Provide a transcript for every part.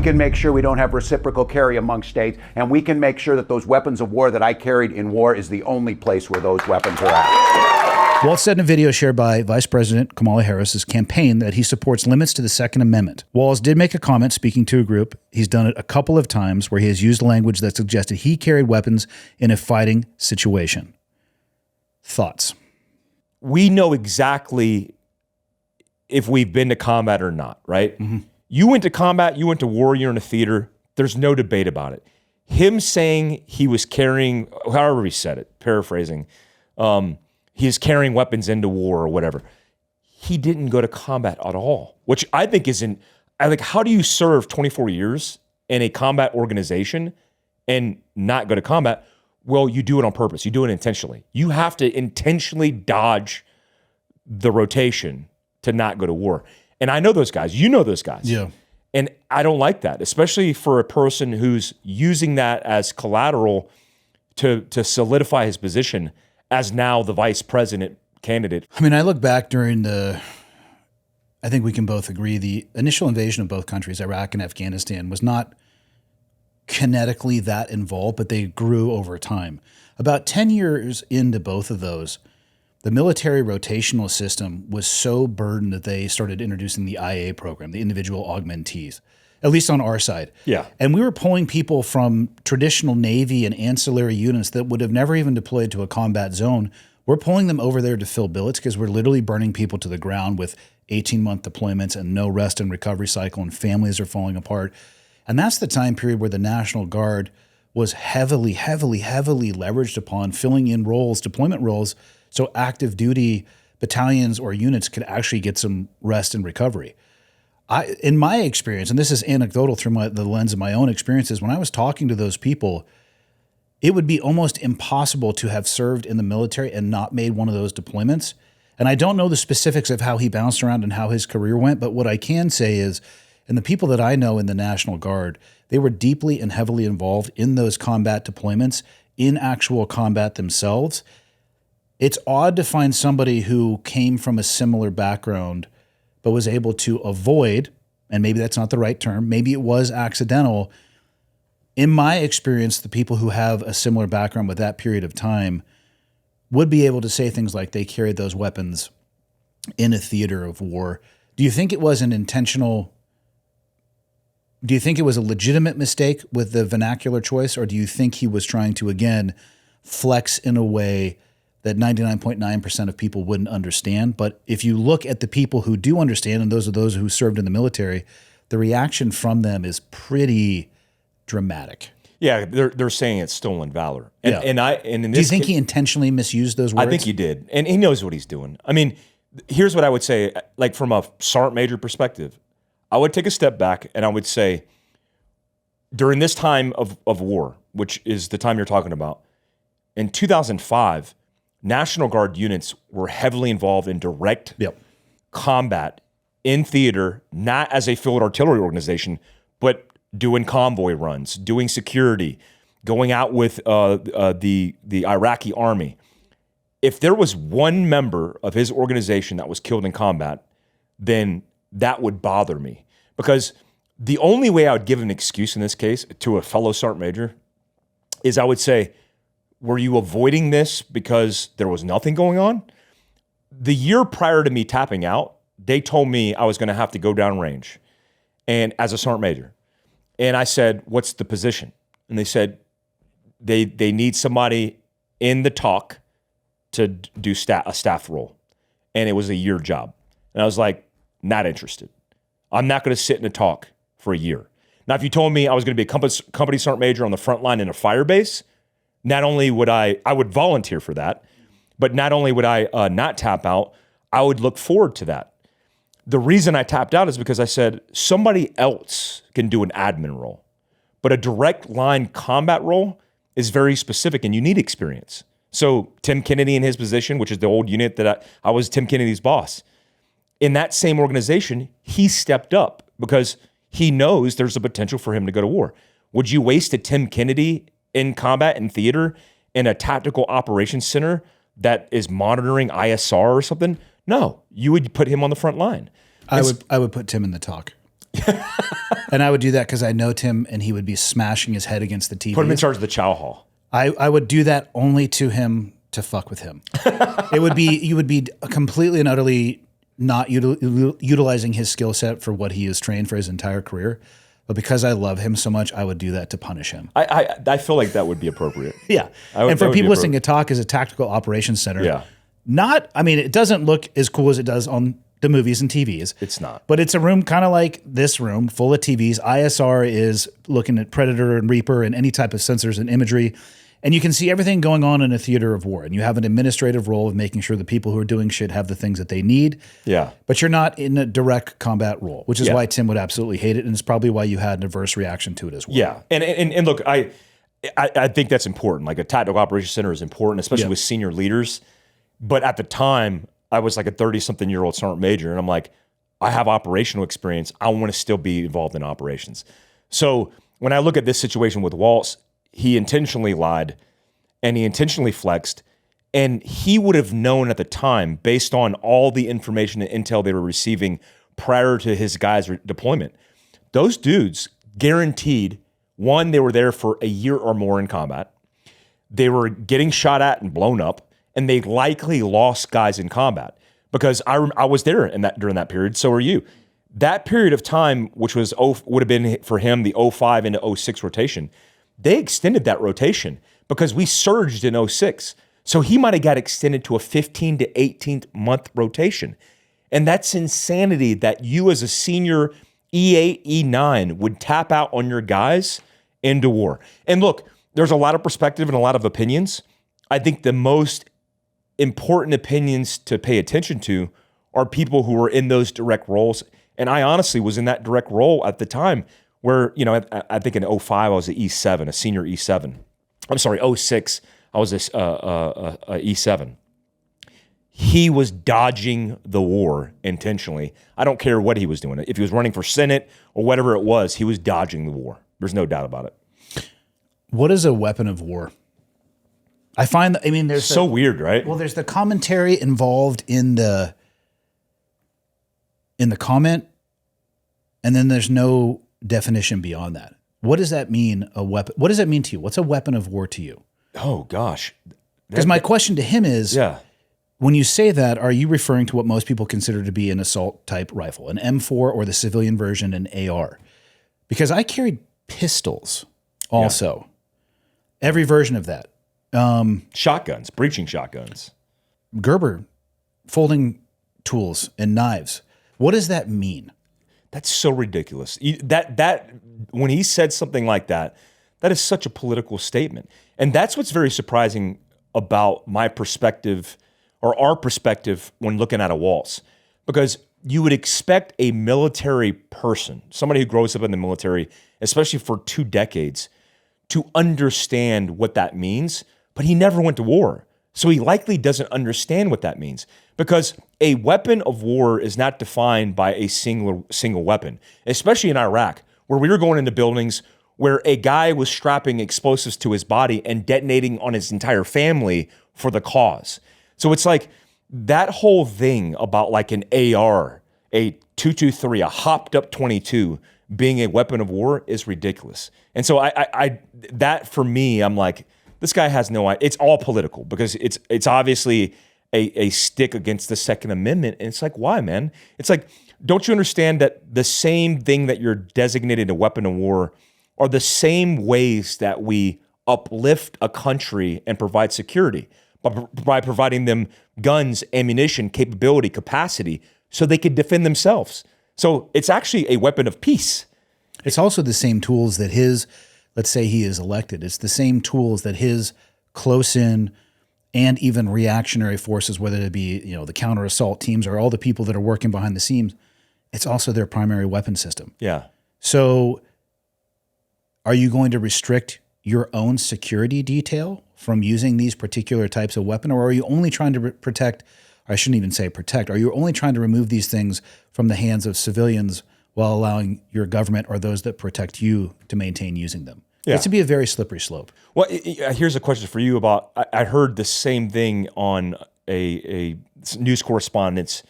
can make sure we don't have reciprocal carry among states, and we can make sure that those weapons of war that I carried in war is the only place where those weapons are at. Walz said in a video shared by Vice President Kamala Harris's campaign that he supports limits to the Second Amendment. Walz did make a comment speaking to a group. He's done it a couple of times where he has used language that suggested he carried weapons in a fighting situation. Thoughts? We know exactly if we've been to combat or not, right? Mm-hmm. You went to combat, you went to war, you're in a theater. There's no debate about it. Him saying he was carrying, however he said it, paraphrasing, he is carrying weapons into war or whatever. He didn't go to combat at all, which I think isn't, how do you serve 24 years in a combat organization and not go to combat? Well, you do it on purpose. You do it intentionally. You have to intentionally dodge the rotation to not go to war. And I know those guys. You know those guys. Yeah. And I don't like that, especially for a person who's using that as collateral to solidify his position as now the vice president candidate. I mean, I look back during I think we can both agree, the initial invasion of both countries, Iraq and Afghanistan, was not kinetically that involved, but they grew over time. About 10 years into both of those, the military rotational system was so burdened that they started introducing the IA program, the individual augmentees, at least on our side. Yeah. And we were pulling people from traditional Navy and ancillary units that would have never even deployed to a combat zone. We're pulling them over there to fill billets because we're literally burning people to the ground with 18-month deployments and no rest and recovery cycle, and families are falling apart. And that's the time period where the National Guard was heavily leveraged upon filling in roles, deployment roles, so active duty battalions or units could actually get some rest and recovery. In my experience, and this is anecdotal through the lens of my own experiences, when I was talking to those people, it would be almost impossible to have served in the military and not made one of those deployments. And I don't know the specifics of how he bounced around and how his career went, but what I can say is, and the people that I know in the National Guard, they were deeply and heavily involved in those combat deployments, in actual combat themselves. It's odd to find somebody who came from a similar background but was able to avoid, and maybe that's not the right term, maybe it was accidental. In my experience, the people who have a similar background with that period of time would be able to say things like they carried those weapons in a theater of war. Do you think it was an intentional, do you think it was a legitimate mistake with the vernacular choice, or do you think he was trying to, again, flex in a way that 99.9% of people wouldn't understand? But if you look at the people who do understand, and those are those who served in the military, the reaction from them is pretty dramatic. Yeah, they're saying it's stolen valor. And, yeah. And in do you think he intentionally misused those words? I think he did. And he knows what he's doing. I mean, here's what I would say, like from a sergeant major perspective, I would take a step back and I would say, during this time of war, which is the time you're talking about, in 2005, National Guard units were heavily involved in direct combat in theater, not as a field artillery organization, but doing convoy runs, doing security, going out with the Iraqi army. If there was one member of his organization that was killed in combat, then that would bother me. Because the only way I would give an excuse in this case to a fellow sergeant major is I would say, were you avoiding this because there was nothing going on? The year prior to me tapping out, they told me I was going to have to go downrange and as a sergeant major. And I said, what's the position? And they said, they need somebody in the talk to do a staff role. And it was a year job. And I was like, not interested. I'm not going to sit in a talk for a year. Now, if you told me I was going to be a company sergeant major on the front line in a fire base, not only would I would volunteer for that, but not only would I not tap out, I would look forward to that. The reason I tapped out is because I said somebody else can do an admin role, but a direct line combat role is very specific and you need experience. So Tim Kennedy in his position, which is the old unit that I was Tim Kennedy's boss, in that same organization, he stepped up because he knows there's a potential for him to go to war. Would you waste a Tim Kennedy in combat and theater in a tactical operations center that is monitoring ISR or something? No, you would put him on the front line. I would put Tim in the talk. And I would do that because I know Tim, and he would be smashing his head against the TV. Put him in charge of the chow hall. I would do that only to him to fuck with him. You would be completely and utterly not utilizing his skill set for what he has trained for his entire career. But because I love him so much, I would do that to punish him. I feel like that would be appropriate. Yeah. And for people listening to talk as a tactical operations center, it doesn't look as cool as it does on the movies and TVs. It's not. But it's a room kind of like this room, full of TVs. ISR is looking at Predator and Reaper and any type of sensors and imagery. And you can see everything going on in a theater of war. And you have an administrative role of making sure the people who are doing shit have the things that they need. Yeah. But you're not in a direct combat role, which is why Tim would absolutely hate it. And it's probably why you had an adverse reaction to it as well. Yeah. And look, I think that's important. Like a tactical operations center is important, especially with senior leaders. But at the time, I was like a 30-something-year-old sergeant major. And I'm like, I have operational experience. I want to still be involved in operations. So when I look at this situation with Walz, he intentionally lied and he intentionally flexed, and he would have known at the time, based on all the information and intel they were receiving prior to his guys' deployment, those dudes guaranteed, one, they were there for a year or more in combat, they were getting shot at and blown up, and they likely lost guys in combat, because I was there during that period, so are you. That period of time, which would have been for him the 05 into 06 rotation, they extended that rotation because we surged in 06. So he might have got extended to a 15 to 18th month rotation. And that's insanity that you as a senior E8, E9 would tap out on your guys into war. And look, there's a lot of perspective and a lot of opinions. I think the most important opinions to pay attention to are people who are in those direct roles. And I honestly was in that direct role at the time where, I think in 05, I was an E7, a senior E7. I'm sorry, 06, I was a E7. He was dodging the war intentionally. I don't care what he was doing. If he was running for Senate or whatever it was, he was dodging the war. There's no doubt about it. What is a weapon of war? I find that, there's so weird, right? Well, there's the commentary involved in the comment, and then there's no definition beyond that. What does that mean, a weapon? What does that mean to you? What's a weapon of war to you? Oh, gosh. Because my question to him is, when you say that, are you referring to what most people consider to be an assault-type rifle, an M4 or the civilian version, an AR? Because I carried pistols also. Every version of that. Shotguns, breaching shotguns. Gerber, folding tools and knives. What does that mean? That's so ridiculous. That when he said something like that, that is such a political statement. And that's what's very surprising about my perspective or our perspective when looking at a Walz. Because you would expect a military person, somebody who grows up in the military, especially for 2 decades, to understand what that means, but he never went to war. So he likely doesn't understand what that means, because a weapon of war is not defined by a single weapon, especially in Iraq, where we were going into buildings where a guy was strapping explosives to his body and detonating on his entire family for the cause. So it's like that whole thing about like an AR, a 223, a hopped up 22 being a weapon of war is ridiculous. And so that for me, I'm like, this guy has no idea. It's all political because it's obviously a stick against the Second Amendment. And it's like, why, man? It's like, don't you understand that the same thing that you're designated a weapon of war are the same ways that we uplift a country and provide security by providing them guns, ammunition, capability, capacity, so they could defend themselves. So it's actually a weapon of peace. It's also the same tools that his, let's say he is elected, it's the same tools that his close-in and even reactionary forces, whether it be, the counter-assault teams or all the people that are working behind the scenes, it's also their primary weapon system. Yeah. So are you going to restrict your own security detail from using these particular types of weapon, or are you only trying to protect, I shouldn't even say protect, are you only trying to remove these things from the hands of civilians while allowing your government or those that protect you to maintain using them? Yeah. It's to be a very slippery slope. Well, here's a question for you about, I heard the same thing on a news correspondents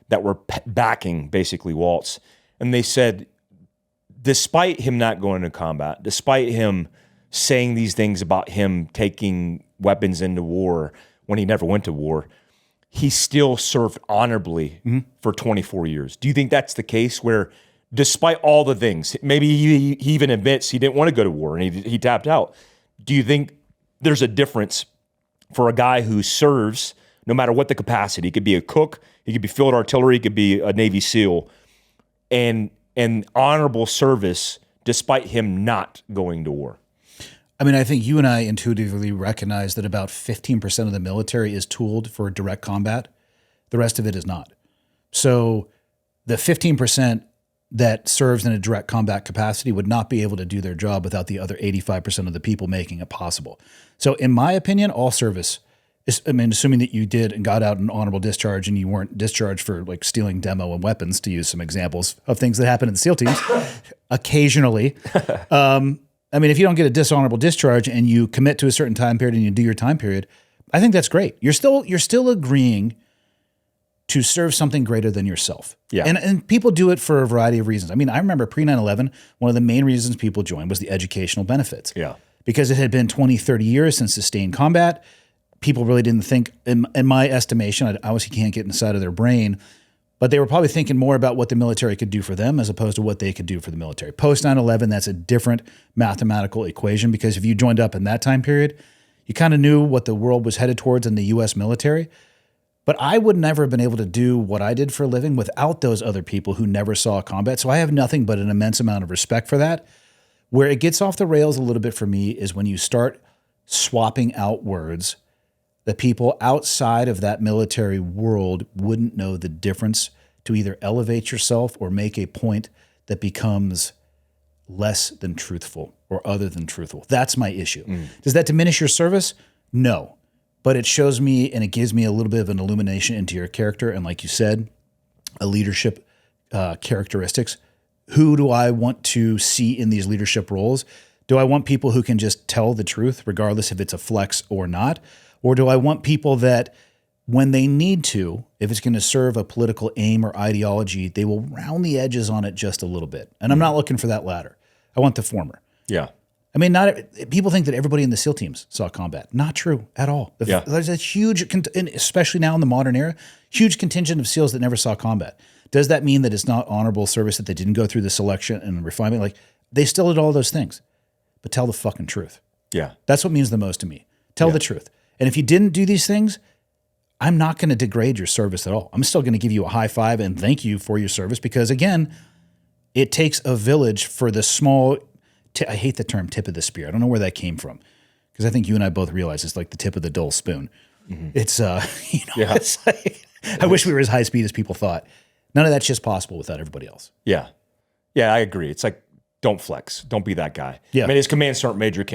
that were backing basically Walz. And they said, despite him not going into combat, despite him saying these things about him taking weapons into war when he never went to war, he still served honorably for 24 years. Do you think that's the case where despite all the things, maybe he even admits he didn't want to go to war and he tapped out. Do you think there's a difference for a guy who serves, no matter what the capacity? He could be a cook, he could be field artillery, he could be a Navy SEAL, and honorable service despite him not going to war? I mean, I think you and I intuitively recognize that about 15% of the military is tooled for direct combat. The rest of it is not. So the 15% that serves in a direct combat capacity would not be able to do their job without the other 85% of the people making it possible. So in my opinion, all service is, I mean, assuming that you did and got out an honorable discharge and you weren't discharged for like stealing demo and weapons, to use some examples of things that happen in the SEAL teams, occasionally. I mean, if you don't get a dishonorable discharge and you commit to a certain time period and you do your time period, I think that's great. You're still agreeing to serve something greater than yourself. Yeah. And people do it for a variety of reasons. I mean, I remember pre 9/11, one of the main reasons people joined was the educational benefits. Yeah. Because it had been 20, 30 years since sustained combat. People really didn't think, in my estimation, I obviously can't get inside of their brain, but they were probably thinking more about what the military could do for them as opposed to what they could do for the military. Post 9/11, that's a different mathematical equation, because if you joined up in that time period, you kind of knew what the world was headed towards in the U.S. military. But I would never have been able to do what I did for a living without those other people who never saw combat. So I have nothing but an immense amount of respect for that. Where it gets off the rails a little bit for me is when you start swapping out words that people outside of that military world wouldn't know the difference to either elevate yourself or make a point that becomes less than truthful or other than truthful. That's my issue. Does that diminish your service? No. But it shows me and it gives me a little bit of an illumination into your character. And like you said, a leadership characteristics. Who do I want to see in these leadership roles? Do I want people who can just tell the truth, regardless if it's a flex or not? Or do I want people that when they need to, if it's going to serve a political aim or ideology, they will round the edges on it just a little bit? And I'm not looking for that latter. I want the former. Yeah. I mean, people think that everybody in the SEAL teams saw combat. Not true at all. There's a huge, especially now in the modern era, huge contingent of SEALs that never saw combat. Does that mean that it's not honorable service, that they didn't go through the selection and refinement? Like, they still did all those things. But tell the fucking truth. Yeah. That's what means the most to me. Tell the truth. And if you didn't do these things, I'm not going to degrade your service at all. I'm still going to give you a high five and thank you for your service, because, again, it takes a village for the small, I hate the term tip of the spear. I don't know where that came from, because I think you and I both realize it's like the tip of the dull spoon. It's, it's like, I wish we were as high speed as people thought. None of that's just possible without everybody else. Yeah. Yeah, I agree. It's like, don't flex. Don't be that guy. Yeah. I mean, his command sergeant major,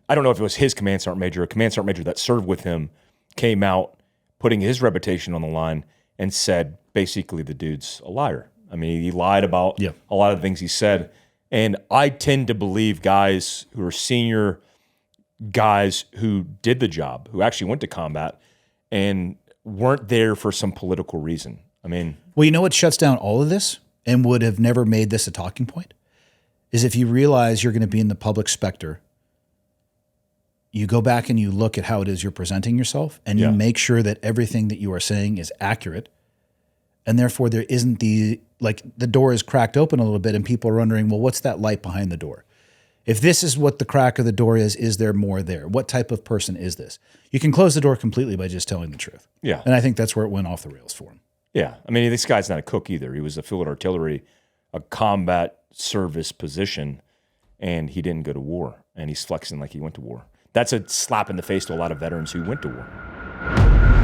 I don't know if it was his command sergeant major or a command sergeant major that served with him, came out putting his reputation on the line and said, basically, the dude's a liar. I mean, he lied about a lot of the things he said. And I tend to believe guys who are senior guys who did the job, who actually went to combat and weren't there for some political reason. I mean, well, you know what shuts down all of this and would have never made this a talking point is if you realize you're going to be in the public specter, you go back and you look at how it is you're presenting yourself, and you make sure that everything that you are saying is accurate. And therefore there isn't the door is cracked open a little bit and people are wondering, well, what's that light behind the door? If this is what the crack of the door is there more there? What type of person is this? You can close the door completely by just telling the truth. Yeah. And I think that's where it went off the rails for him. Yeah. I mean, this guy's not a cook either. He was a field artillery, a combat service position, and he didn't go to war. And he's flexing like he went to war. That's a slap in the face to a lot of veterans who went to war.